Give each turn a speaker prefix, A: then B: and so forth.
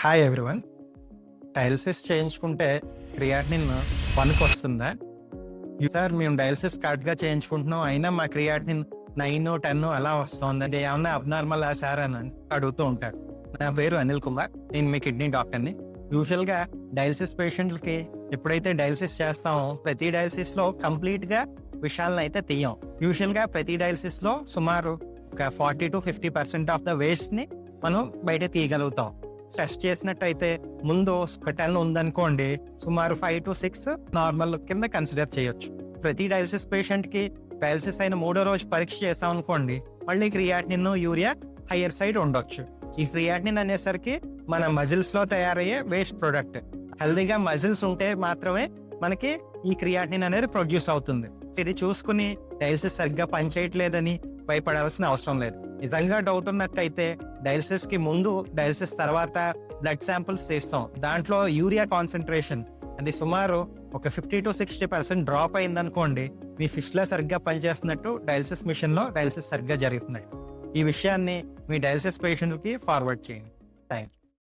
A: Hi everyone. Dialysis చేయించుకుంటే creatinine పనికొస్తుందా? Sir మేము dialysis కరెక్ట్‌గా చేయించుకుంటున్నాం. అయినా మా క్రియాటినిన్ 9, 10 అలా వస్తోందండి. ఏమన్నా అబ్నార్మలా సార్ అని అడుగుతూ ఉంటారు. నా పేరు అనిల్ కుమార్. నేను మీ కిడ్నీ డాక్టర్‌ని. యూజువల్‌గా డయాలిసిస్ పేషెంట్‌లకి ఎప్పుడైతే డయాలిసిస్ చేస్తామో ప్రతి డయాలిసిస్‌లో కంప్లీట్‌గా విషాలనైతే తీయం. యూజువల్‌గా ప్రతి డయాలిసిస్‌లో సుమారు ఒక 40-50% ఆఫ్ ద వేస్ట్‌ని మనం బయట తీయగలుగుతాం. టెస్ట్ చేసినట్టయితే ముందు ఒక 10 ఉందనుకోండి, సుమారు 5-6 నార్మల్ కింద కన్సిడర్ చేయొచ్చు. ప్రతి డయాలిసిస్ పేషెంట్‌కి డయాలిసిస్ అయిన 3వ రోజు పరీక్ష చేసాం అనుకోండి, మళ్ళీ క్రియాటినిన్, యూరియా హైయర్ సైడ్ ఉండొచ్చు. ఈ క్రియాటినిన్ అనేసరికి మన మజిల్స్‌లో తయారయ్యే వేస్ట్ ప్రొడక్ట్. హెల్దీగా మజిల్స్ ఉంటే మాత్రమే మనకి ఈ క్రియాటినిన్ అనేది ప్రొడ్యూస్ అవుతుంది. ఇది చూసుకుని డయాలిసిస్ సరిగ్గా పనిచేయట్లేదని భయపడాల్సిన అవసరం లేదు. నిజంగా డౌట్ ఉన్నట్టయితే డయాలిసిస్ కి ముందు, డయాలిసిస్ తర్వాత బ్లడ్ శాంపిల్స్ తీస్తాం. దాంట్లో యూరియా కాన్సన్ట్రేషన్ అది సుమారు ఒక 50-60% డ్రాప్ అయిందనుకోండి, మీ ఫిష్లా సరిగ్గా పనిచేస్తున్నట్టు డయాలిసిస్ మిషన్ లో డయాలిసిస్ సరిగ్గా జరుగుతున్నాయి. ఈ విషయాన్ని మీ డయాలిసిస్ పేషెంట్ కి ఫార్వర్డ్ చేయండి. Thank you.